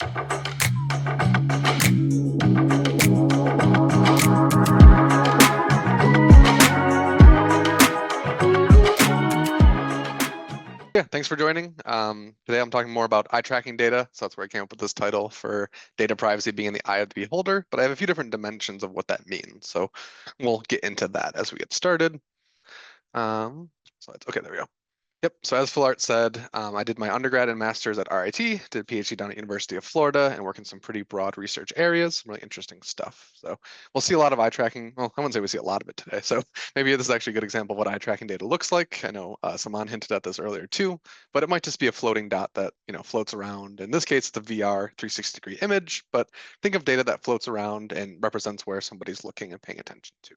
Yeah, thanks for joining. Today I'm talking more about eye tracking data. So that's where I came up with this title for data privacy being in the eye of the beholder. But I have a few different dimensions of what that means. So we'll get into that as we get started. Okay, there we go. Yep. So as Philart said, I did my undergrad and master's at RIT, did a PhD down at University of Florida, and work in some pretty broad research areas, some really interesting stuff. So we'll see a lot of eye tracking. Well, I wouldn't say we see a lot of it today. So maybe this is actually a good example of what eye tracking data looks like. I know Saman hinted at this earlier too, but it might just be a floating dot that floats around. In this case, it's a VR 360-degree image, but think of data that floats around and represents where somebody's looking and paying attention to.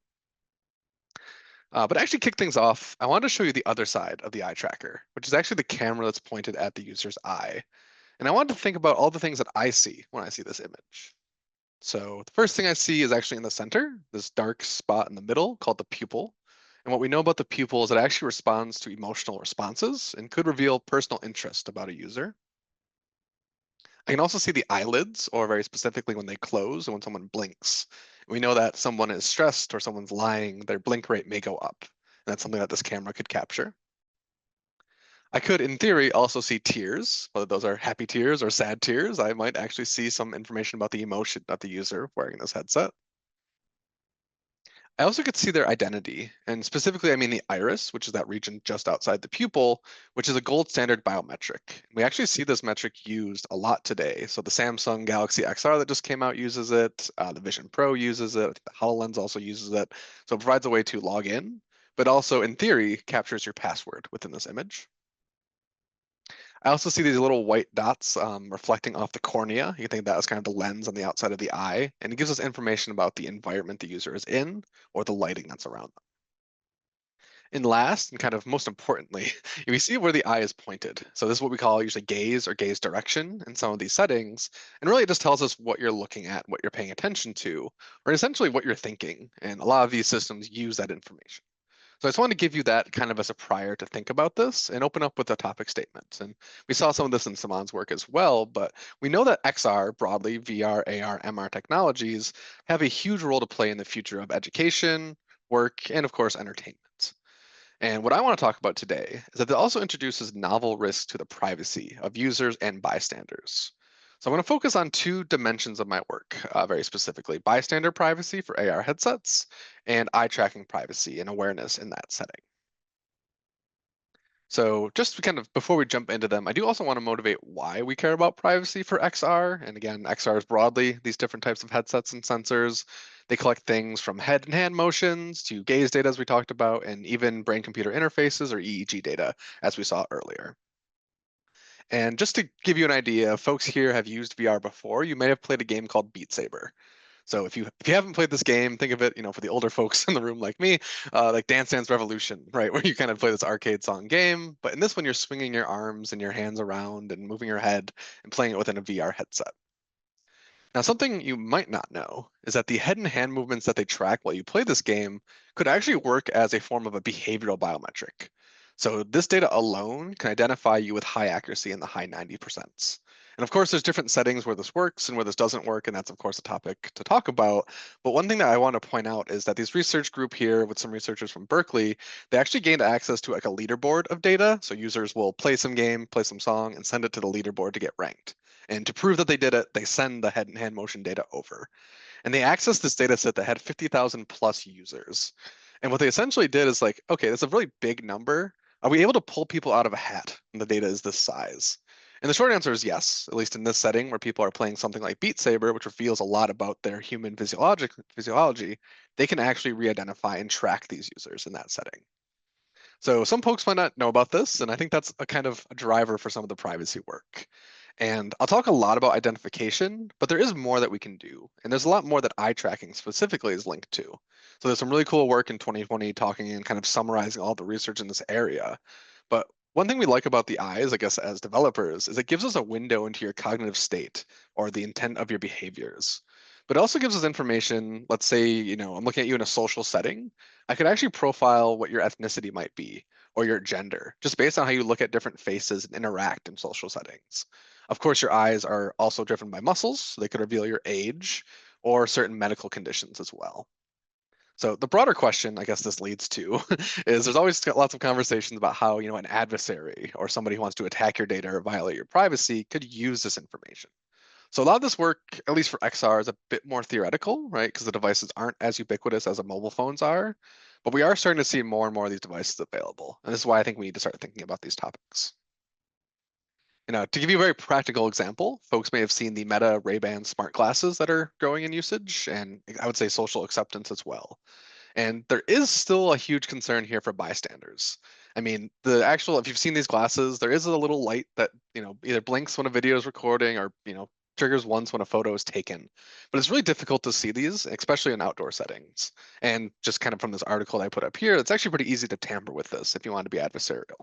But to actually kick things off, I wanted to show you the other side of the eye tracker, which is actually the camera that's pointed at the user's eye. And I wanted to think about all the things that I see when I see this image. So the first thing I see is actually in the center, this dark spot in the middle called the pupil. And what we know about the pupil is it actually responds to emotional responses and could reveal personal interest about a user. I can also see the eyelids, or very specifically when they close and when someone blinks. We know that someone is stressed or someone's lying, their blink rate may go up. And that's something that this camera could capture. I could, in theory, also see tears, whether those are happy tears or sad tears. I might actually see some information about the emotion of the user wearing this headset. I also could see their identity, and specifically, I mean the iris, which is that region just outside the pupil, which is a gold standard biometric. We actually see this metric used a lot today. So the Samsung Galaxy XR that just came out uses it, the Vision Pro uses it, the HoloLens also uses it. So it provides a way to log in, but also, in theory, captures your password within this image. I also see these little white dots reflecting off the cornea. You can think of that as kind of the lens on the outside of the eye, and it gives us information about the environment the user is in or the lighting that's around them. And last, and kind of most importantly, we see where the eye is pointed. So this is what we call usually gaze or gaze direction in some of these settings. And really it just tells us what you're looking at, what you're paying attention to, or essentially what you're thinking. And a lot of these systems use that information. So I just wanted to give you that kind of as a prior to think about this and open up with the topic statements. And we saw some of this in Saman's work as well, but we know that XR, broadly, VR, AR, MR technologies have a huge role to play in the future of education, work, and of course, entertainment. And what I want to talk about today is that it also introduces novel risks to the privacy of users and bystanders. So I'm going to focus on two dimensions of my work, very specifically, bystander privacy for AR headsets and eye tracking privacy and awareness in that setting. So just kind of before we jump into them, I do also want to motivate why we care about privacy for XR. And again, XR is broadly these different types of headsets and sensors. They collect things from head and hand motions to gaze data, as we talked about, and even brain-computer interfaces or EEG data, as we saw earlier. And just to give you an idea, folks here have used VR before. You may have played a game called Beat Saber. So if you haven't played this game, think of it, for the older folks in the room like me, like Dance Dance Revolution, right? Where you kind of play this arcade song game. But in this one, you're swinging your arms and your hands around and moving your head and playing it within a VR headset. Now, something you might not know is that the head and hand movements that they track while you play this game could actually work as a form of a behavioral biometric. So this data alone can identify you with high accuracy in the high 90%. And of course, there's different settings where this works and where this doesn't work, and that's of course a topic to talk about. But one thing that I want to point out is that this research group here with some researchers from Berkeley, they actually gained access to like a leaderboard of data. So users will play some game, play some song, and send it to the leaderboard to get ranked. And to prove that they did it, they send the head and hand motion data over. And they accessed this data set that had 50,000 plus users. And what they essentially did is like, okay, that's a really big number. Are we able to pull people out of a hat when the data is this size? And the short answer is yes, at least in this setting where people are playing something like Beat Saber, which reveals a lot about their human physiology, they can actually re-identify and track these users in that setting. So some folks might not know about this, and I think that's a kind of a driver for some of the privacy work. And I'll talk a lot about identification, but there is more that we can do. And there's a lot more that eye tracking specifically is linked to. So there's some really cool work in 2020 talking and kind of summarizing all the research in this area. But one thing we like about the eyes, I guess, as developers, is it gives us a window into your cognitive state or the intent of your behaviors. But it also gives us information. Let's say, I'm looking at you in a social setting. I could actually profile what your ethnicity might be, or your gender, just based on how you look at different faces and interact in social settings. Of course, your eyes are also driven by muscles, so they could reveal your age or certain medical conditions as well. So the broader question, I guess this leads to, is there's always lots of conversations about how, an adversary or somebody who wants to attack your data or violate your privacy could use this information. So a lot of this work, at least for XR, is a bit more theoretical, right? Because the devices aren't as ubiquitous as the mobile phones are. But we are starting to see more and more of these devices available. And this is why I think we need to start thinking about these topics. To give you a very practical example, folks may have seen the Meta Ray-Ban smart glasses that are growing in usage, and I would say social acceptance as well. And there is still a huge concern here for bystanders. I mean, if you've seen these glasses, there is a little light that, either blinks when a video is recording or, triggers once when a photo is taken. But it's really difficult to see these, especially in outdoor settings. And just kind of from this article that I put up here, it's actually pretty easy to tamper with this if you want to be adversarial.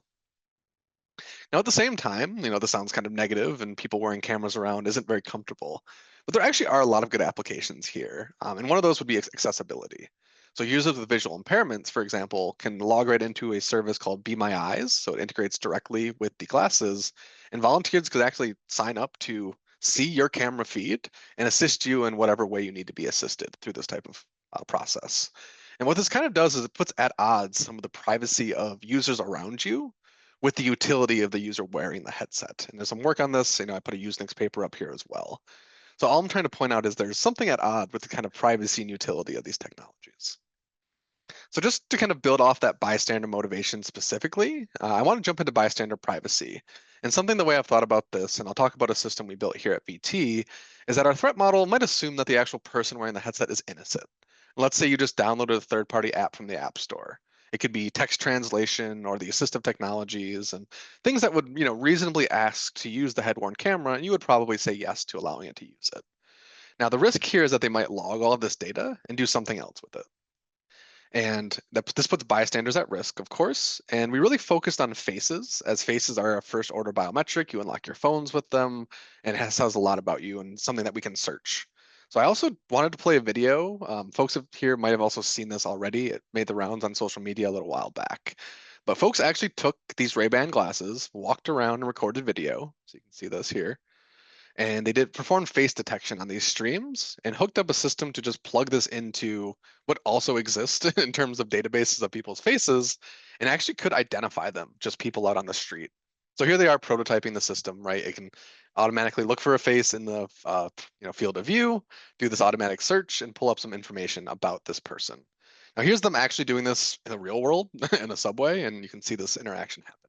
Now, at the same time, this sounds kind of negative and people wearing cameras around isn't very comfortable. But there actually are a lot of good applications here. And one of those would be accessibility. So users with visual impairments, for example, can log right into a service called Be My Eyes. So it integrates directly with the glasses. And volunteers could actually sign up to see your camera feed and assist you in whatever way you need to be assisted through this type of process. And what this kind of does is it puts at odds some of the privacy of users around you with the utility of the user wearing the headset. And there's some work on this. I put a Usenix paper up here as well. So all I'm trying to point out is there's something at odds with the kind of privacy and utility of these technologies. So just to kind of build off that bystander motivation specifically, I want to jump into bystander privacy. And something the way I've thought about this, and I'll talk about a system we built here at VT, is that our threat model might assume that the actual person wearing the headset is innocent. Let's say you just downloaded a third-party app from the App Store. It could be text translation or the assistive technologies and things that would, reasonably ask to use the head-worn camera, and you would probably say yes to allowing it to use it. Now, the risk here is that they might log all of this data and do something else with it. And this puts bystanders at risk, of course. And we really focused on faces, as faces are a first order biometric. You unlock your phones with them, and it says a lot about you and something that we can search. So I also wanted to play a video. Folks here might have also seen this already. It made the rounds on social media a little while back. But folks actually took these Ray-Ban glasses, walked around and recorded video. So you can see this here, and they did perform face detection on these streams and hooked up a system to just plug this into what also exists in terms of databases of people's faces and actually could identify them, just people out on the street. So here they are prototyping the system, right? It can automatically look for a face in the field of view, do this automatic search, and pull up some information about this person. Now here's them actually doing this in the real world in a subway, and you can see this interaction happen.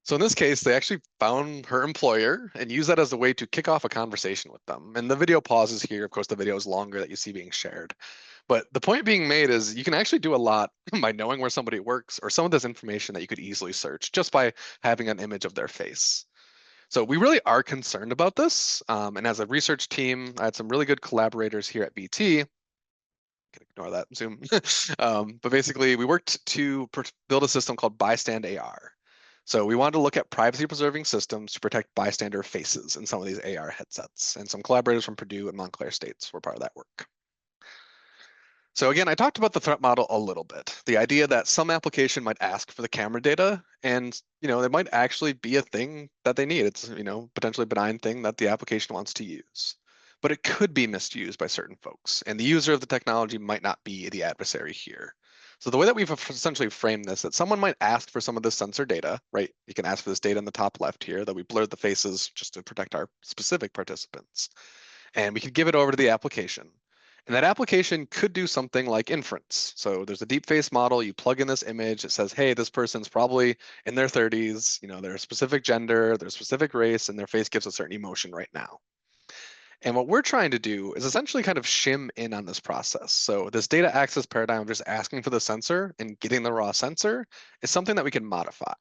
So in this case, they actually found her employer and used that as a way to kick off a conversation with them. And the video pauses here. Of course, the video is longer that you see being shared. But the point being made is you can actually do a lot by knowing where somebody works or some of this information that you could easily search just by having an image of their face. So we really are concerned about this. And as a research team, I had some really good collaborators here at BT. Can ignore that Zoom. But basically, we worked to build a system called Bystand AR. So we wanted to look at privacy preserving systems to protect bystander faces in some of these AR headsets. And some collaborators from Purdue and Montclair states were part of that work. So again, I talked about the threat model a little bit. The idea that some application might ask for the camera data and, it might actually be a thing that they need. It's, potentially benign thing that the application wants to use. But it could be misused by certain folks, and the user of the technology might not be the adversary here. So the way that we've essentially framed this, that someone might ask for some of this sensor data, right? You can ask for this data in the top left here, that we blurred the faces just to protect our specific participants. And we could give it over to the application. And that application could do something like inference. So there's a deep face model, you plug in this image, it says, hey, this person's probably in their 30s, they're a specific gender, their specific race, and their face gives a certain emotion right now. And what we're trying to do is essentially kind of shim in on this process. So this data access paradigm of just asking for the sensor and getting the raw sensor is something that we can modify.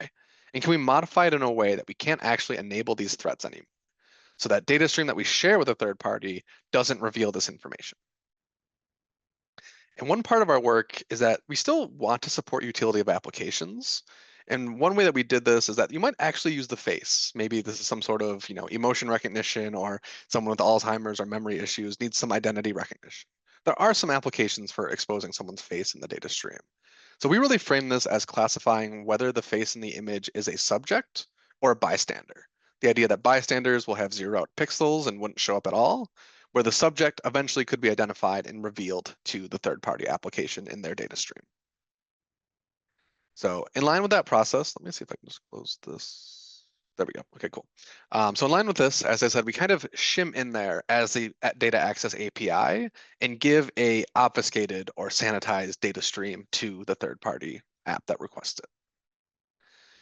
And can we modify it in a way that we can't actually enable these threats anymore? So that data stream that we share with a third party doesn't reveal this information. And one part of our work is that we still want to support utility of applications. And one way that we did this is that you might actually use the face. Maybe this is some sort of, emotion recognition, or someone with Alzheimer's or memory issues needs some identity recognition. There are some applications for exposing someone's face in the data stream. So we really frame this as classifying whether the face in the image is a subject or a bystander. The idea that bystanders will have zeroed out pixels and wouldn't show up at all, where the subject eventually could be identified and revealed to the third-party application in their data stream. So in line with that process, let me see if I can just close this. There we go. Okay, cool. So in line with this, as I said, we kind of shim in there as the data access API and give a obfuscated or sanitized data stream to the third-party app that requests it.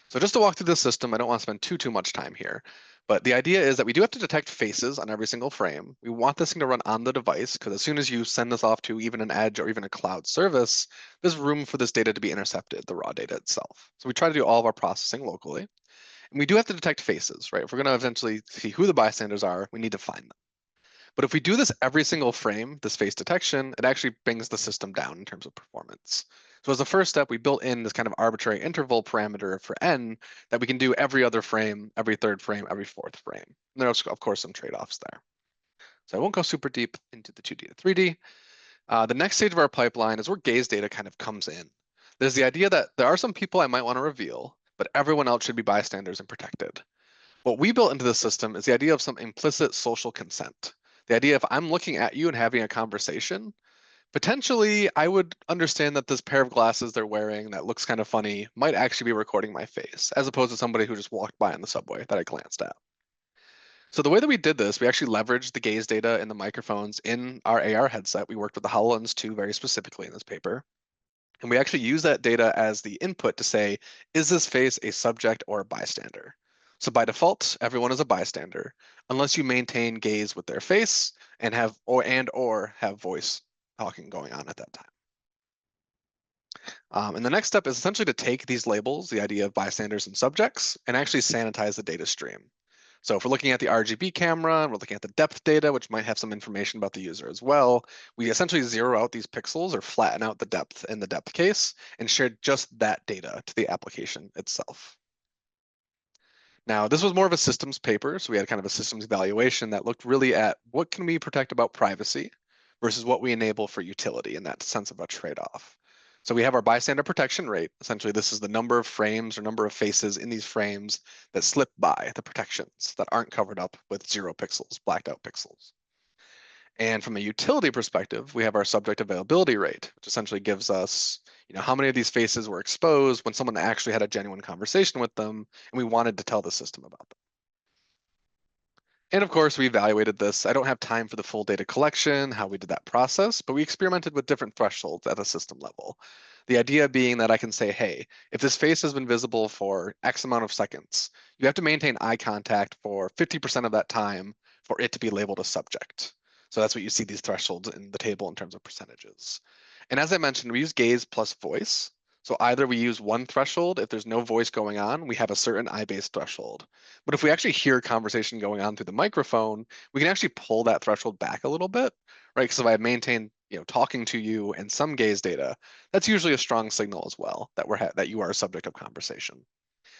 So just to walk through the system, I don't want to spend too much time here, but the idea is that we do have to detect faces on every single frame. We want this thing to run on the device because as soon as you send this off to even an edge or even a cloud service, there's room for this data to be intercepted, the raw data itself. So we try to do all of our processing locally. And we do have to detect faces, right? If we're going to eventually see who the bystanders are, we need to find them. But if we do this every single frame, this face detection, it actually brings the system down in terms of performance. So as a first step, we built in this kind of arbitrary interval parameter for n that we can do every other frame, every third frame, every fourth frame. And there's, of course, some trade-offs there. So I won't go super deep into the 2D to 3D. The next stage of our pipeline is where gaze data kind of comes in. There's the idea that there are some people I might want to reveal, but everyone else should be bystanders and protected. What we built into the system is the idea of some implicit social consent. The idea if I'm looking at you and having a conversation, potentially I would understand that this pair of glasses they're wearing that looks kind of funny might actually be recording my face, as opposed to somebody who just walked by on the subway that I glanced at. So the way that we did this, we actually leveraged the gaze data and the microphones in our AR headset. We worked with the HoloLens 2 very specifically in this paper. And we actually use that data as the input to say, is this face a subject or a bystander? So by default, everyone is a bystander, unless you maintain gaze with their face and or have voice talking going on at that time. And the next step is essentially to take these labels, the idea of bystanders and subjects, and actually sanitize the data stream. So if we're looking at the RGB camera, and we're looking at the depth data, which might have some information about the user as well, we essentially zero out these pixels or flatten out the depth in the depth case and share just that data to the application itself. Now, this was more of a systems paper, so we had kind of a systems evaluation that looked really at what can we protect about privacy versus what we enable for utility in that sense of a trade-off. So we have our bystander protection rate. Essentially, this is the number of frames or number of faces in these frames that slip by the protections that aren't covered up with 0 pixels, blacked out pixels. And from a utility perspective, we have our subject availability rate, which essentially gives us, how many of these faces were exposed when someone actually had a genuine conversation with them, and we wanted to tell the system about them. And of course, we evaluated this. I don't have time for the full data collection, how we did that process, but we experimented with different thresholds at a system level. The idea being that I can say, hey, if this face has been visible for X amount of seconds, you have to maintain eye contact for 50% of that time for it to be labeled a subject. So that's what you see these thresholds in the table in terms of percentages. And as I mentioned, we use gaze plus voice. So either we use one threshold, if there's no voice going on, we have a certain eye-based threshold. But if we actually hear a conversation going on through the microphone, we can actually pull that threshold back a little bit, right? Because if I maintain, talking to you and some gaze data, that's usually a strong signal as well that that you are a subject of conversation.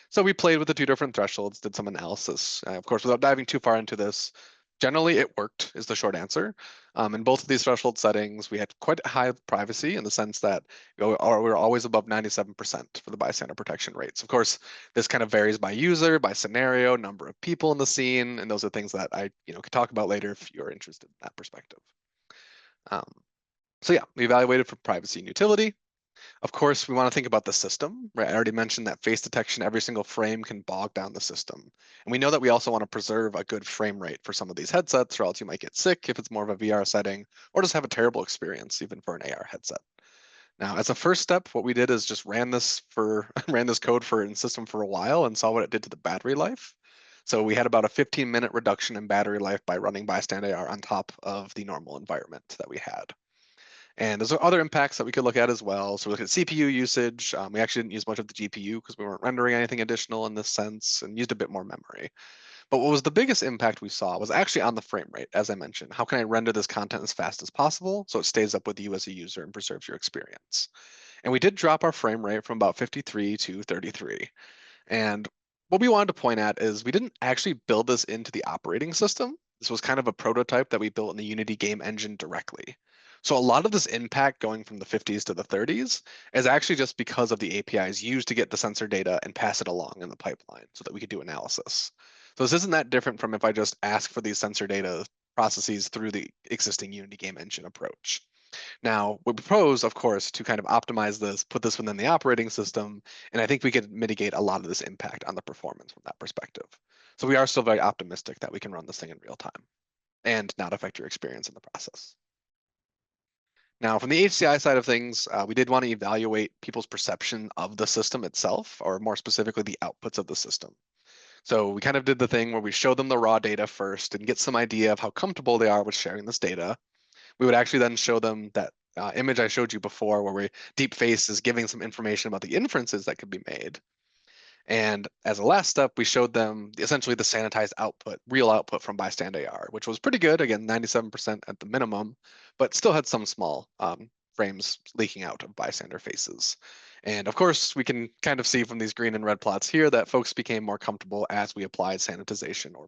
So we played with the two different thresholds, did some analysis. Of course, without diving too far into this, generally it worked is the short answer. In both of these threshold settings, we had quite high privacy in the sense that we were always above 97% for the bystander protection rates. Of course, this kind of varies by user, by scenario, number of people in the scene, and those are things that I could talk about later if you're interested in that perspective. Um, so yeah, we evaluated for privacy and utility. Of course, we want to think about the system, right? I already mentioned that face detection, every single frame can bog down the system. And we know that we also want to preserve a good frame rate for some of these headsets, or else you might get sick if it's more of a VR setting, or just have a terrible experience even for an AR headset. Now, as a first step, what we did is just ran this code for in system for a while and saw what it did to the battery life. So we had about a 15-minute reduction in battery life by running bystander AR on top of the normal environment that we had. And there's other impacts that we could look at as well. So we look at CPU usage. We actually didn't use much of the GPU because we weren't rendering anything additional in this sense and used a bit more memory. But what was the biggest impact we saw was actually on the frame rate, as I mentioned. How can I render this content as fast as possible so it stays up with you as a user and preserves your experience? And we did drop our frame rate from about 53 to 33. And what we wanted to point at is we didn't actually build this into the operating system. This was kind of a prototype that we built in the Unity game engine directly. So a lot of this impact going from the 50s to the 30s is actually just because of the APIs used to get the sensor data and pass it along in the pipeline so that we could do analysis. So this isn't that different from if I just ask for these sensor data processes through the existing Unity game engine approach. Now, we propose, of course, to kind of optimize this, put this within the operating system, and I think we could mitigate a lot of this impact on the performance from that perspective. So we are still very optimistic that we can run this thing in real time and not affect your experience in the process. Now, from the HCI side of things, we did want to evaluate people's perception of the system itself, or more specifically, the outputs of the system. So we kind of did the thing where we show them the raw data first and get some idea of how comfortable they are with sharing this data. We would actually then show them that image I showed you before where deep face is giving some information about the inferences that could be made. And as a last step, we showed them essentially the sanitized output, real output from bystander AR, which was pretty good. Again, 97% at the minimum, but still had some small frames leaking out of bystander faces. And of course, we can kind of see from these green and red plots here that folks became more comfortable as we applied sanitization or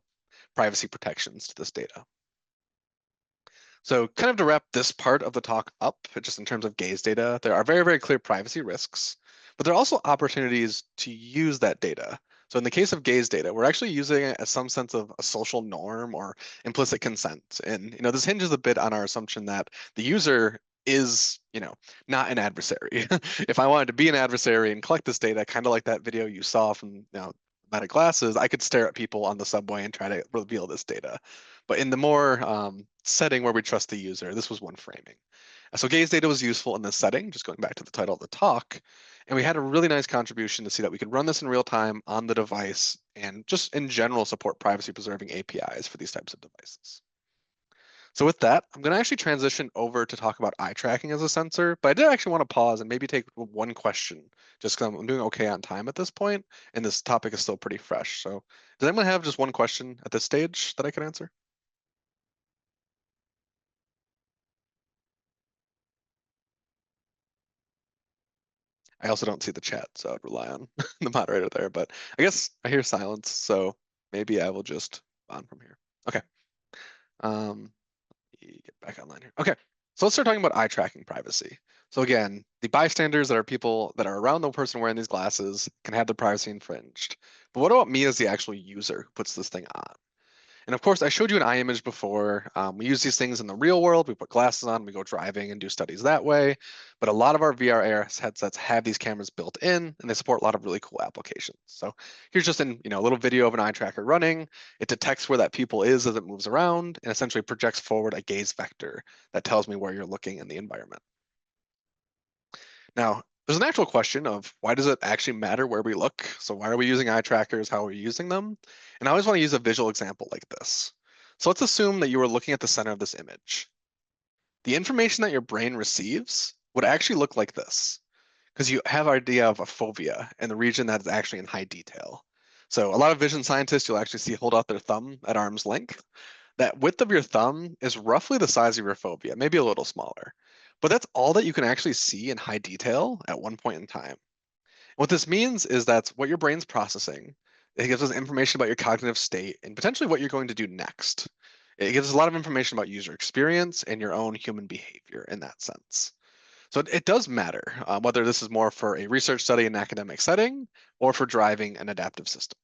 privacy protections to this data. So kind of to wrap this part of the talk up, just in terms of gaze data, there are very, very clear privacy risks, but there are also opportunities to use that data. So in the case of gaze data, we're actually using it as some sense of a social norm or implicit consent. And this hinges a bit on our assumption that the user is, not an adversary. If I wanted to be an adversary and collect this data, kind of like that video you saw from, Meta glasses, I could stare at people on the subway and try to reveal this data. But in the more setting where we trust the user, this was one framing. So gaze data was useful in this setting, just going back to the title of the talk. And we had a really nice contribution to see that we could run this in real time on the device and just in general support privacy preserving APIs for these types of devices. So with that, I'm going to actually transition over to talk about eye tracking as a sensor, but I did actually want to pause and maybe take one question, just because I'm doing okay on time at this point, and this topic is still pretty fresh. So does anyone have just one question at this stage that I can answer? I also don't see the chat, so I'd rely on the moderator there, but I guess I hear silence, so maybe I will just on from here. Okay. Um, get back online here. Okay, so let's start talking about eye tracking privacy. So again, the bystanders that are people that are around the person wearing these glasses can have their privacy infringed. But what about me as the actual user who puts this thing on? And of course, I showed you an eye image before. We use these things in the real world. We put glasses on, we go driving and do studies that way. But a lot of our VR AR headsets have these cameras built in, and they support a lot of really cool applications. So here's just a little video of an eye tracker running. It detects where that pupil is as it moves around, and essentially projects forward a gaze vector that tells me where you're looking in the environment. Now, there's a natural question of why does it actually matter where we look? So why are we using eye trackers? How are we using them? And I always want to use a visual example like this. So let's assume that you were looking at the center of this image. The information that your brain receives would actually look like this, because you have an idea of a fovea and the region that is actually in high detail. So a lot of vision scientists you'll actually see hold out their thumb at arm's length. That width of your thumb is roughly the size of your fovea, maybe a little smaller. But that's all that you can actually see in high detail at one point in time. What this means is that's what your brain's processing. It gives us information about your cognitive state and potentially what you're going to do next. It gives us a lot of information about user experience and your own human behavior in that sense. So it does matter whether this is more for a research study in an academic setting or for driving an adaptive system.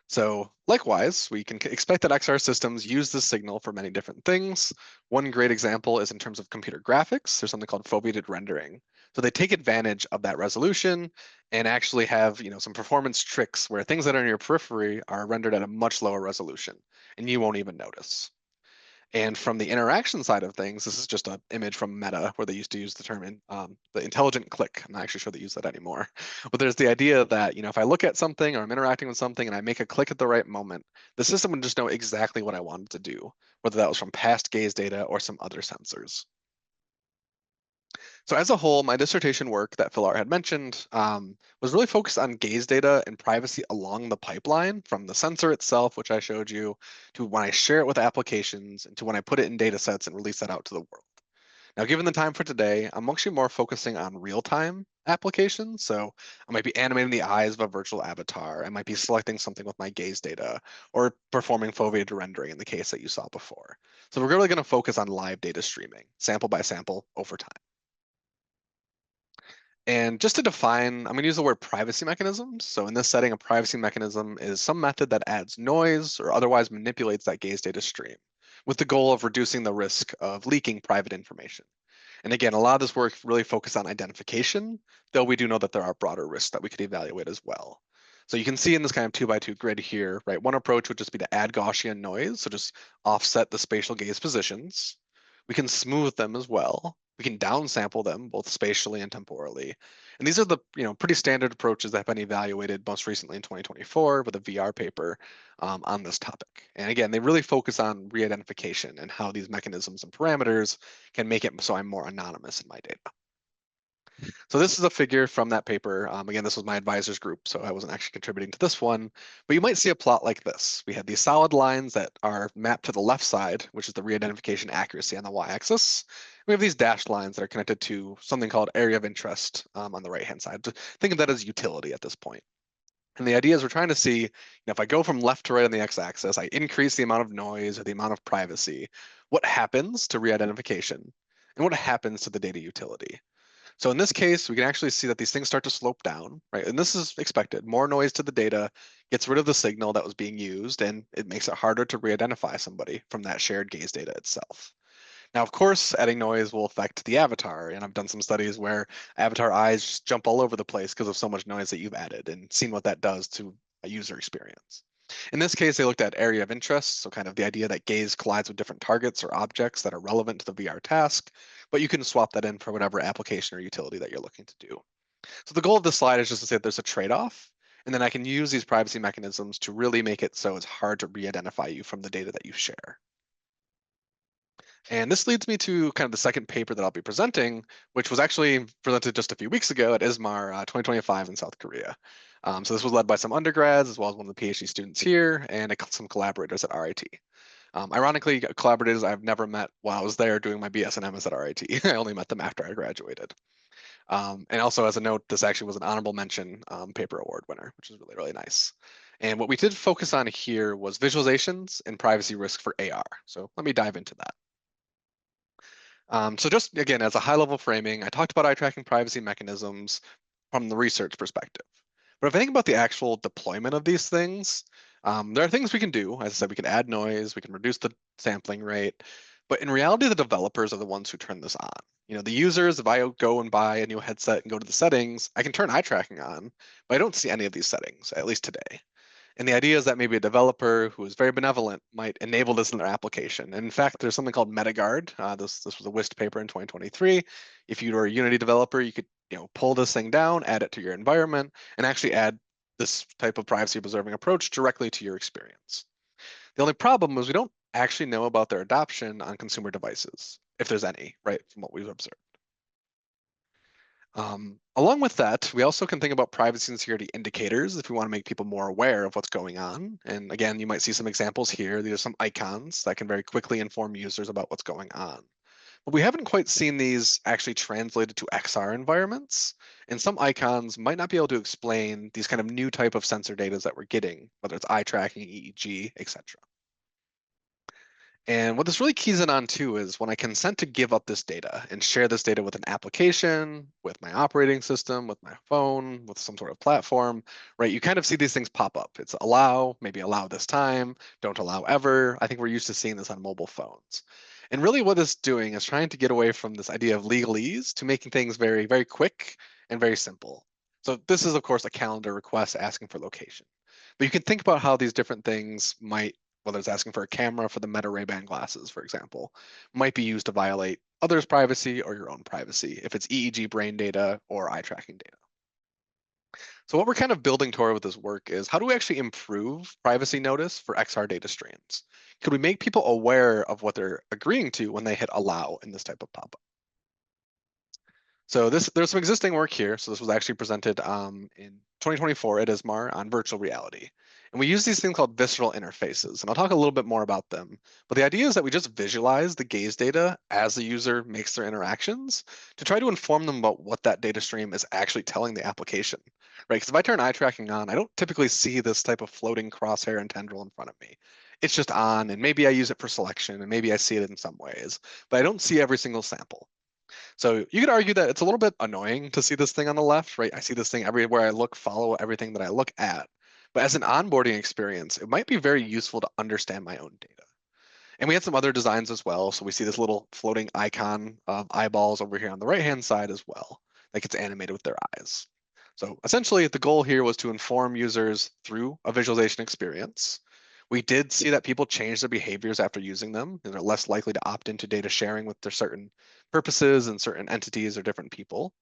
So likewise, we can expect that XR systems use this signal for many different things. One great example is in terms of computer graphics. There's something called foveated rendering. So they take advantage of that resolution and actually have some performance tricks where things that are in your periphery are rendered at a much lower resolution, and you won't even notice. And from the interaction side of things, this is just an image from Meta where they used to use the term the intelligent click. I'm not actually sure they use that anymore. But there's the idea that, if I look at something or I'm interacting with something and I make a click at the right moment, the system would just know exactly what I wanted to do, whether that was from past gaze data or some other sensors. So as a whole, my dissertation work that Philar had mentioned was really focused on gaze data and privacy along the pipeline from the sensor itself, which I showed you, to when I share it with applications and to when I put it in data sets and release that out to the world. Now, given the time for today, I'm actually more focusing on real-time applications. So I might be animating the eyes of a virtual avatar. I might be selecting something with my gaze data or performing foveated rendering in the case that you saw before. So we're really going to focus on live data streaming, sample by sample over time. And just to define, I'm going to use the word privacy mechanisms. So in this setting, a privacy mechanism is some method that adds noise or otherwise manipulates that gaze data stream with the goal of reducing the risk of leaking private information. And again, a lot of this work really focused on identification, though we do know that there are broader risks that we could evaluate as well. So you can see in this kind of 2 by 2 grid here, right? One approach would just be to add Gaussian noise, so just offset the spatial gaze positions. We can smooth them as well. We can downsample them both spatially and temporally. And these are the pretty standard approaches that have been evaluated most recently in 2024 with a VR paper on this topic. And again, they really focus on re-identification and how these mechanisms and parameters can make it so I'm more anonymous in my data. So this is a figure from that paper. Again, this was my advisor's group, so I wasn't actually contributing to this one. But you might see a plot like this. We had these solid lines that are mapped to the left side, which is the re-identification accuracy on the y-axis. We have these dashed lines that are connected to something called area of interest on the right-hand side. Think of that as utility at this point. And the idea is we're trying to see, if I go from left to right on the x-axis, I increase the amount of noise or the amount of privacy, what happens to re-identification and what happens to the data utility. So in this case, we can actually see that these things start to slope down, right? And this is expected. More noise to the data gets rid of the signal that was being used, and it makes it harder to re-identify somebody from that shared gaze data itself. Now, of course, adding noise will affect the avatar, and I've done some studies where avatar eyes just jump all over the place because of so much noise that you've added and seen what that does to a user experience. In this case, they looked at area of interest, so kind of the idea that gaze collides with different targets or objects that are relevant to the VR task, but you can swap that in for whatever application or utility that you're looking to do. So the goal of this slide is just to say that there's a trade-off, and then I can use these privacy mechanisms to really make it so it's hard to re-identify you from the data that you share. And this leads me to kind of the second paper that I'll be presenting, which was actually presented just a few weeks ago at ISMAR 2025 in South Korea. So this was led by some undergrads as well as one of the PhD students here and some collaborators at RIT. Ironically, collaborators I've never met while I was there doing my BS and MS at RIT. I only met them after I graduated. And also as a note, this actually was an honorable mention paper award winner, which is really, really nice. And what we did focus on here was visualizations and privacy risk for AR. So let me dive into that. So just again, as a high level framing, I talked about eye tracking privacy mechanisms from the research perspective. But if I think about the actual deployment of these things, there are things we can do. As I said, we can add noise, we can reduce the sampling rate. But in reality, the developers are the ones who turn this on. The users, if I go and buy a new headset and go to the settings, I can turn eye tracking on, but I don't see any of these settings, at least today. And the idea is that maybe a developer who is very benevolent might enable this in their application. And in fact, there's something called MetaGuard. This was a WIST paper in 2023. If you were a Unity developer, you could pull this thing down, add it to your environment, and actually add this type of privacy preserving approach directly to your experience. The only problem is we don't actually know about their adoption on consumer devices, if there's any, right, from what we've observed. Along with that, we also can think about privacy and security indicators if we want to make people more aware of what's going on. And again, you might see some examples here. These are some icons that can very quickly inform users about what's going on. But we haven't quite seen these actually translated to XR environments. And some icons might not be able to explain these kind of new type of sensor data that we're getting, whether it's eye tracking, EEG, etc. And what this really keys in on too is when I consent to give up this data and share this data with an application, with my operating system, with my phone, with some sort of platform, right? You kind of see these things pop up. It's allow, maybe allow this time, don't allow ever. I think we're used to seeing this on mobile phones. And really what it's doing is trying to get away from this idea of legalese to making things very, very quick and very simple. So this is, of course, a calendar request asking for location. But you can think about how these different things might, whether it's asking for a camera for the Meta Ray-Ban glasses, for example, might be used to violate others' privacy or your own privacy if it's EEG brain data or eye tracking data. So what we're kind of building toward with this work is how do we actually improve privacy notice for XR data streams? Could we make people aware of what they're agreeing to when they hit allow in this type of pop-up? So there's some existing work here. So this was actually presented in 2024 at ISMAR on virtual reality. And we use these things called visceral interfaces, and I'll talk a little bit more about them. But the idea is that we just visualize the gaze data as the user makes their interactions to try to inform them about what that data stream is actually telling the application, right? Because if I turn eye tracking on, I don't typically see this type of floating crosshair and tendril in front of me. It's just on, and maybe I use it for selection, and maybe I see it in some ways, but I don't see every single sample. So you could argue that it's a little bit annoying to see this thing on the left, right? I see this thing everywhere I look, follow everything that I look at. But as an onboarding experience, it might be very useful to understand my own data. And we had some other designs as well. So we see this little floating icon of eyeballs over here on the right-hand side as well that gets animated with their eyes. So essentially, the goal here was to inform users through a visualization experience. We did see that people change their behaviors after using them, and they're less likely to opt into data sharing with their certain purposes and certain entities or different people.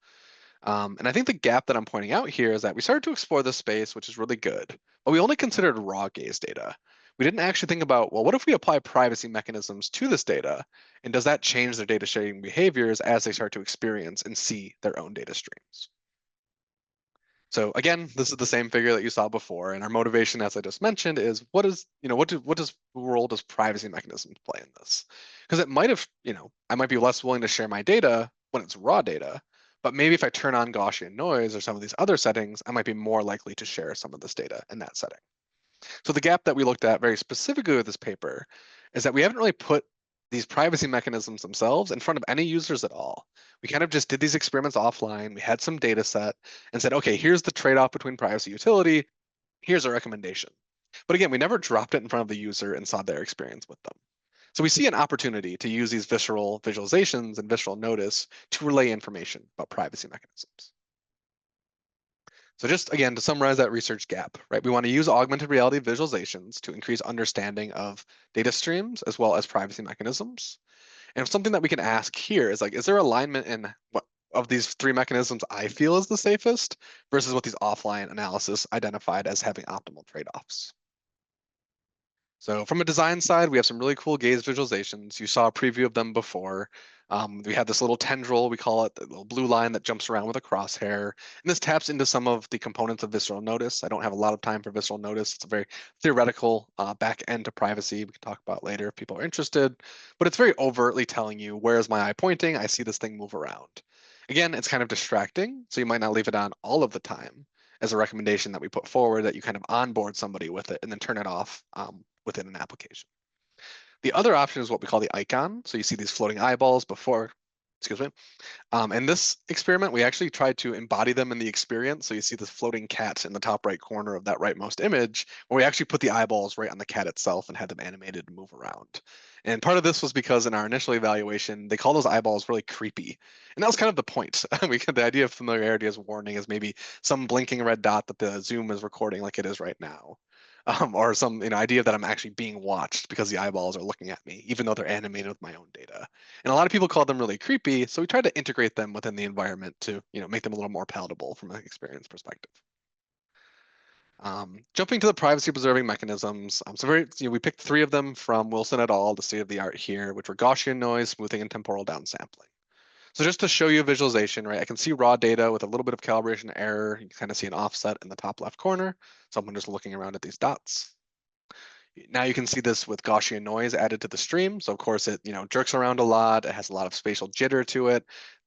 And I think the gap that I'm pointing out here is that we started to explore this space, which is really good, but we only considered raw gaze data. We didn't actually think about, well, what if we apply privacy mechanisms to this data? And does that change their data sharing behaviors as they start to experience and see their own data streams? So again, this is the same figure that you saw before, and our motivation, as I just mentioned, is what does role does privacy mechanisms play in this? Because it might have, I might be less willing to share my data when it's raw data, but maybe if I turn on Gaussian noise or some of these other settings, I might be more likely to share some of this data in that setting. So the gap that we looked at very specifically with this paper is that we haven't really put these privacy mechanisms themselves in front of any users at all. We kind of just did these experiments offline. We had some data set and said, okay, here's the trade-off between privacy utility. Here's a recommendation. But again, we never dropped it in front of the user and saw their experience with them. So we see an opportunity to use these visceral visualizations and visceral notice to relay information about privacy mechanisms. So just again, to summarize that research gap, right? We want to use augmented reality visualizations to increase understanding of data streams as well as privacy mechanisms. And something that we can ask here is like, is there alignment in what of these three mechanisms I feel is the safest versus what these offline analysis identified as having optimal trade-offs? So from a design side, we have some really cool gaze visualizations. You saw a preview of them before. We have this little tendril, we call it the little blue line that jumps around with a crosshair. And this taps into some of the components of visceral notice. I don't have a lot of time for visceral notice. It's a very theoretical back end to privacy. We can talk about later if people are interested. But it's very overtly telling you, where's my eye pointing? I see this thing move around. Again, it's kind of distracting, so you might not leave it on all of the time as a recommendation that we put forward that you kind of onboard somebody with it and then turn it off within an application. The other option is what we call the icon. So you see these floating eyeballs before, excuse me. In this experiment, we actually tried to embody them in the experience. So you see this floating cat in the top right corner of that rightmost image, where we actually put the eyeballs right on the cat itself and had them animated to move around. And part of this was because in our initial evaluation, they call those eyeballs really creepy. And that was kind of the point. The idea of familiarity as warning is maybe some blinking red dot that the Zoom is recording like it is right now. Or some idea that I'm actually being watched because the eyeballs are looking at me, even though they're animated with my own data. And a lot of people call them really creepy, so we try to integrate them within the environment to make them a little more palatable from an experience perspective. Jumping to the privacy preserving mechanisms, we picked three of them from Wilson et al., the state of the art here, which were Gaussian noise, smoothing, and temporal downsampling. So just to show you a visualization, right, I can see raw data with a little bit of calibration error. You can kind of see an offset in the top left corner. Someone just looking around at these dots. Now you can see this with Gaussian noise added to the stream. So of course it, jerks around a lot. It has a lot of spatial jitter to it.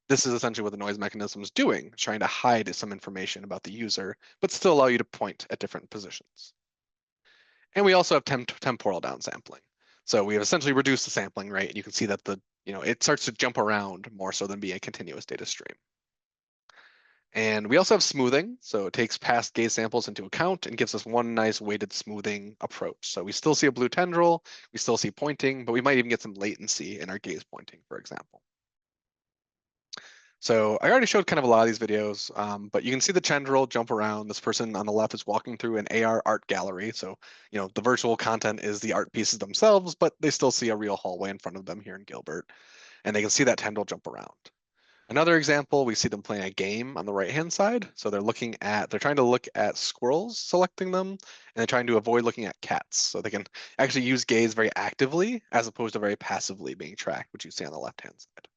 This is essentially what the noise mechanism is doing, trying to hide some information about the user, but still allow you to point at different positions. And we also have temporal downsampling. So we have essentially reduced the sampling rate, and you can see that it starts to jump around more so than be a continuous data stream. And we also have smoothing. So it takes past gaze samples into account and gives us one nice weighted smoothing approach. So we still see a blue tendril, we still see pointing, but we might even get some latency in our gaze pointing, for example. So I already showed kind of a lot of these videos, but you can see the tendril jump around. This person on the left is walking through an AR art gallery. So, the virtual content is the art pieces themselves, but they still see a real hallway in front of them here in Gilbert. And they can see that tendril jump around. Another example, we see them playing a game on the right-hand side. So they're trying to look at squirrels, selecting them, and they're trying to avoid looking at cats. So they can actually use gaze very actively as opposed to very passively being tracked, which you see on the left-hand side.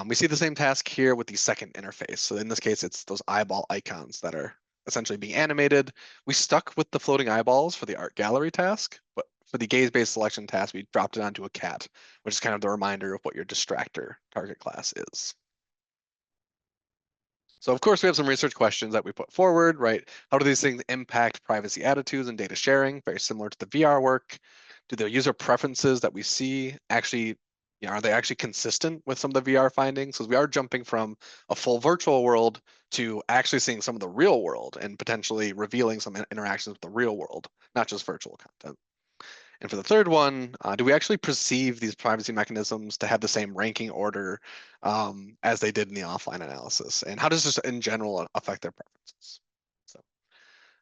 We see the same task here with the second interface. So in this case, it's those eyeball icons that are essentially being animated. We stuck with the floating eyeballs for the art gallery task, but for the gaze-based selection task, we dropped it onto a cat, which is kind of the reminder of what your distractor target class is. So of course we have some research questions that we put forward, right? How do these things impact privacy attitudes and data sharing? Very similar to the VR work. Do the user preferences that we see actually, are they actually consistent with some of the VR findings? Because we are jumping from a full virtual world to actually seeing some of the real world and potentially revealing some interactions with the real world, not just virtual content. And for the third one, do we actually perceive these privacy mechanisms to have the same ranking order as they did in the offline analysis? And how does this in general affect their preferences? So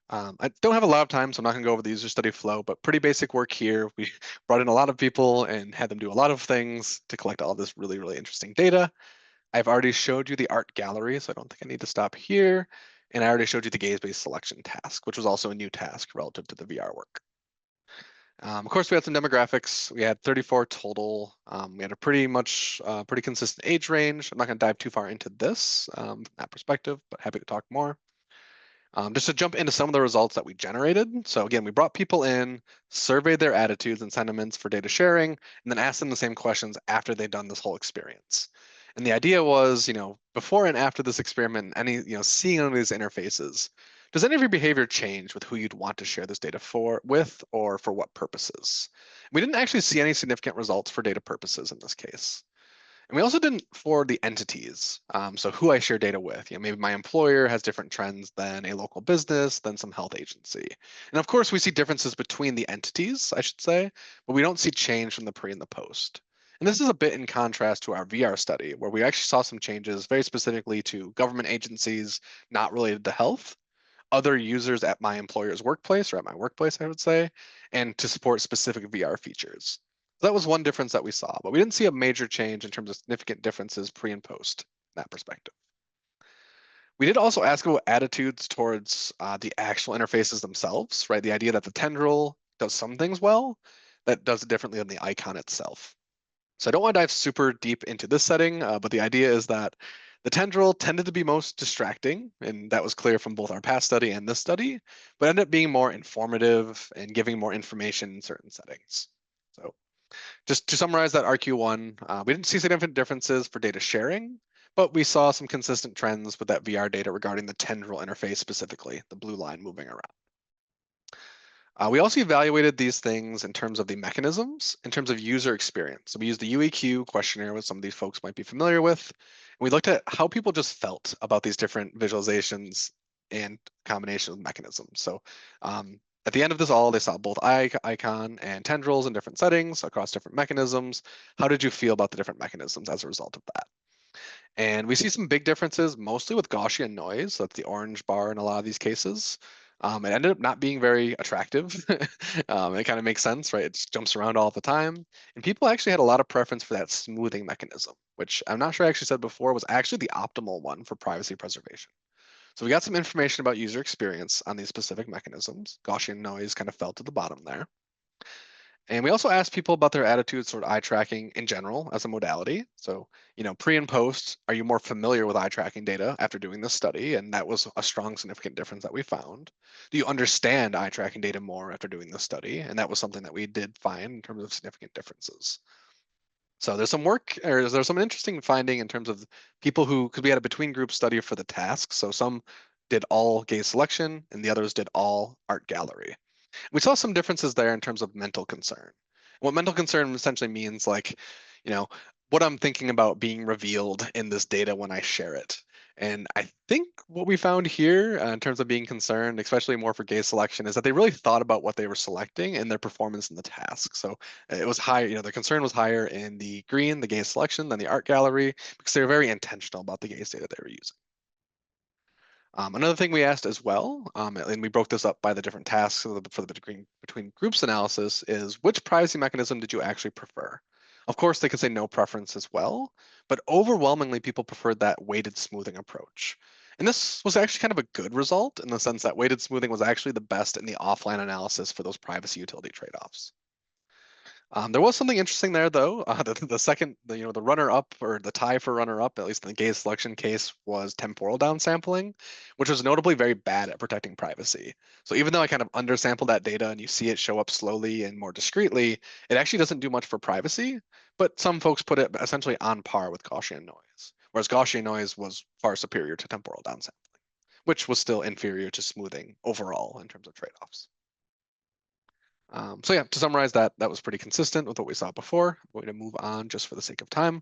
I don't have a lot of time, so I'm not going to go over the user study flow, but pretty basic work here. We brought in a lot of people and had them do a lot of things to collect all this really, really interesting data. I've already showed you the art gallery, so I don't think I need to stop here. And I already showed you the gaze-based selection task, which was also a new task relative to the VR work. Of course, we had some demographics. We had 34 total. We had a pretty consistent age range. I'm not going to dive too far into this from that perspective, but happy to talk more. Just to jump into some of the results that we generated. So again, we brought people in, surveyed their attitudes and sentiments for data sharing, and then asked them the same questions after they'd done this whole experience. And the idea was, before and after this experiment, seeing any of these interfaces, does any of your behavior change with who you'd want to share this data with, or for what purposes? We didn't actually see any significant results for data purposes in this case. And we also didn't for the entities. So who I share data with. Maybe my employer has different trends than a local business, than some health agency. And of course, we see differences between the entities, I should say, but we don't see change from the pre and the post. And this is a bit in contrast to our VR study, where we actually saw some changes very specifically to government agencies not related to health, other users at my employer's workplace or at my workplace, I would say, and to support specific VR features. So that was one difference that we saw, but we didn't see a major change in terms of significant differences pre and post in that perspective. We did also ask about attitudes towards the actual interfaces themselves, right? The idea that the tendril does some things well, that does it differently than the icon itself. So I don't want to dive super deep into this setting, but the idea is that the tendril tended to be most distracting, and that was clear from both our past study and this study, but ended up being more informative and giving more information in certain settings. So just to summarize that RQ1, we didn't see significant differences for data sharing, but we saw some consistent trends with that VR data regarding the tendril interface specifically, the blue line moving around. We also evaluated these things in terms of the mechanisms, in terms of user experience. So we used the UEQ questionnaire, which some of these folks might be familiar with. And we looked at how people just felt about these different visualizations and combination of mechanisms. So at the end of this all, they saw both icon and tendrils in different settings across different mechanisms. How did you feel about the different mechanisms as a result of that? And we see some big differences, mostly with Gaussian noise. That's the orange bar in a lot of these cases. It ended up not being very attractive. It kind of makes sense, right? It just jumps around all the time. And people actually had a lot of preference for that smoothing mechanism, which I'm not sure I actually said before was actually the optimal one for privacy preservation. So we got some information about user experience on these specific mechanisms. Gaussian noise kind of fell to the bottom there. And we also asked people about their attitudes toward eye tracking in general as a modality. So, pre and post, are you more familiar with eye tracking data after doing this study? And that was a strong, significant difference that we found. Do you understand eye tracking data more after doing this study? And that was something that we did find in terms of significant differences. So there's some work, or there's some interesting finding in terms of people who, because we had a between group study for the task. So some did all gaze selection and the others did all art gallery. We saw some differences there in terms of mental concern. What mental concern essentially means, like, you know, what I'm thinking about being revealed in this data when I share it. And I think what we found here in terms of being concerned, especially more for gaze selection, is that they really thought about what they were selecting and their performance in the task. So it was higher, their concern was higher in the green, the gaze selection, than the art gallery, because they were very intentional about the gaze data they were using. Another thing we asked as well, and we broke this up by the different tasks for the between groups analysis, is which privacy mechanism did you actually prefer? Of course, they could say no preference as well, but overwhelmingly people preferred that weighted smoothing approach. And this was actually kind of a good result in the sense that weighted smoothing was actually the best in the offline analysis for those privacy utility trade-offs. There was something interesting there, though. The second, the runner-up or the tie for runner-up, at least in the gaze selection case, was temporal downsampling, which was notably very bad at protecting privacy. So even though I kind of undersampled that data and you see it show up slowly and more discreetly, it actually doesn't do much for privacy. But some folks put it essentially on par with Gaussian noise, whereas Gaussian noise was far superior to temporal downsampling, which was still inferior to smoothing overall in terms of trade-offs. So yeah, to summarize that was pretty consistent with what we saw before. I'm going to move on just for the sake of time.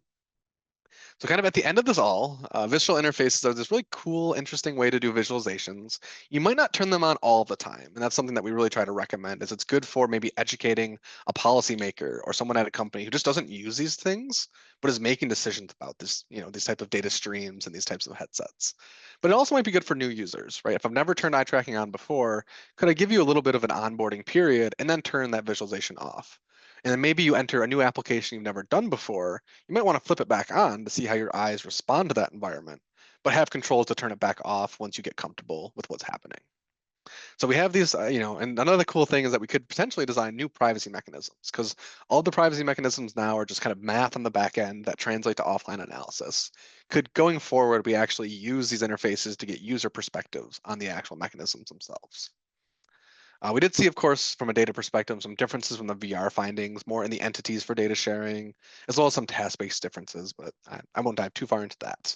So kind of at the end of this all, visual interfaces are this really cool, interesting way to do visualizations. You might not turn them on all the time, and that's something that we really try to recommend is it's good for maybe educating a policymaker or someone at a company who just doesn't use these things, but is making decisions about this, these types of data streams and these types of headsets. But it also might be good for new users, right? If I've never turned eye tracking on before, could I give you a little bit of an onboarding period and then turn that visualization off? And then maybe you enter a new application you've never done before, you might want to flip it back on to see how your eyes respond to that environment, but have controls to turn it back off once you get comfortable with what's happening. So we have these, and another cool thing is that we could potentially design new privacy mechanisms because all the privacy mechanisms now are just kind of math on the back end that translate to offline analysis. Could going forward, we actually use these interfaces to get user perspectives on the actual mechanisms themselves? We did see, of course, from a data perspective, some differences from the VR findings, more in the entities for data sharing, as well as some task-based differences, but I won't dive too far into that.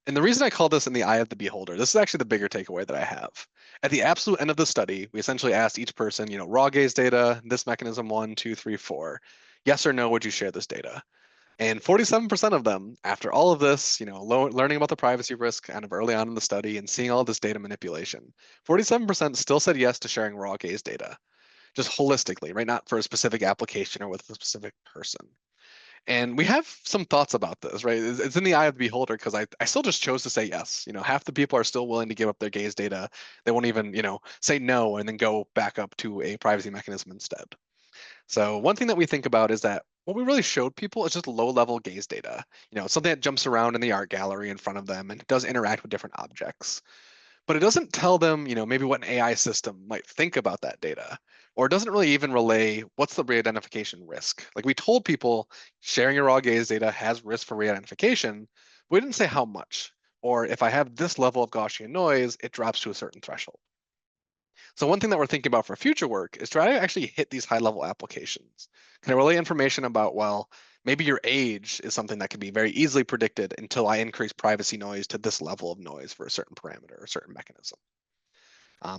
And the reason I call this in the eye of the beholder, this is actually the bigger takeaway that I have. At the absolute end of the study, we essentially asked each person, raw gaze data, this mechanism 1, 2, 3, 4. Yes or no, would you share this data? And 47% of them, after all of this, learning about the privacy risk kind of early on in the study and seeing all this data manipulation, 47% still said yes to sharing raw gaze data, just holistically, right? Not for a specific application or with a specific person. And we have some thoughts about this, right? It's in the eye of the beholder because I still just chose to say yes. Half the people are still willing to give up their gaze data. They won't even, say no and then go back up to a privacy mechanism instead. So one thing that we think about is that what we really showed people is just low-level gaze data. Something that jumps around in the art gallery in front of them and does interact with different objects. But it doesn't tell them, maybe what an AI system might think about that data, or it doesn't really even relay what's the re-identification risk. Like we told people sharing your raw gaze data has risk for re-identification, but we didn't say how much. Or if I have this level of Gaussian noise, it drops to a certain threshold. So one thing that we're thinking about for future work is try to actually hit these high level applications. Can I relay information about, well, maybe your age is something that can be very easily predicted until I increase privacy noise to this level of noise for a certain parameter or a certain mechanism.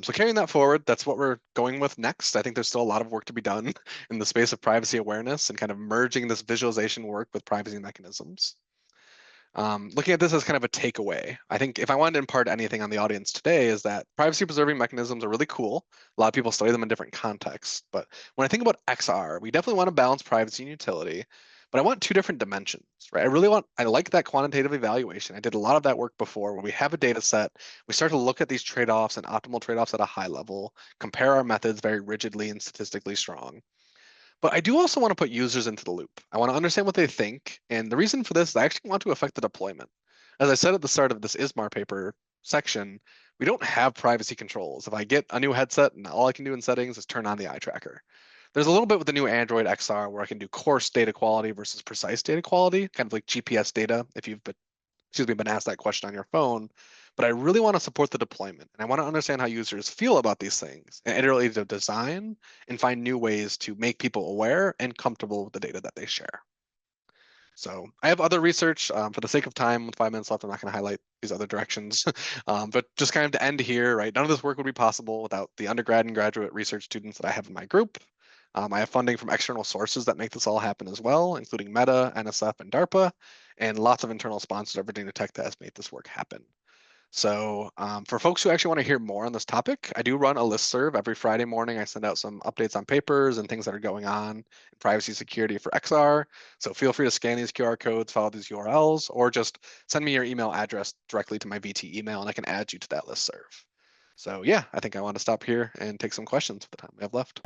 So carrying that forward, that's what we're going with next. I think there's still a lot of work to be done in the space of privacy awareness and kind of merging this visualization work with privacy mechanisms. Looking at this as kind of a takeaway, I think if I wanted to impart anything on the audience today is that privacy preserving mechanisms are really cool. A lot of people study them in different contexts, but when I think about XR, we definitely want to balance privacy and utility, but I want two different dimensions, right? I like that quantitative evaluation. I did a lot of that work before where we have a data set, we start to look at these trade-offs and optimal trade-offs at a high level, compare our methods very rigidly and statistically strong. But I do also want to put users into the loop. I want to understand what they think. And the reason for this is I actually want to affect the deployment. As I said at the start of this ISMAR paper section, we don't have privacy controls. If I get a new headset and all I can do in settings is turn on the eye tracker. There's a little bit with the new Android XR where I can do coarse data quality versus precise data quality, kind of like GPS data if you've been asked that question on your phone. But I really want to support the deployment and I want to understand how users feel about these things and iterate the design and find new ways to make people aware and comfortable with the data that they share. So I have other research for the sake of time with 5 minutes left. I'm not going to highlight these other directions, but just kind of to end here, right? None of this work would be possible without the undergrad and graduate research students that I have in my group. I have funding from external sources that make this all happen as well, including Meta, NSF, and DARPA, and lots of internal sponsors of Virginia Tech that has made this work happen. So for folks who actually want to hear more on this topic, I do run a listserv every Friday morning. I send out some updates on papers and things that are going on in privacy security for XR. So feel free to scan these QR codes, follow these URLs, or just send me your email address directly to my VT email and I can add you to that listserv. So yeah, I think I want to stop here and take some questions for the time we have left.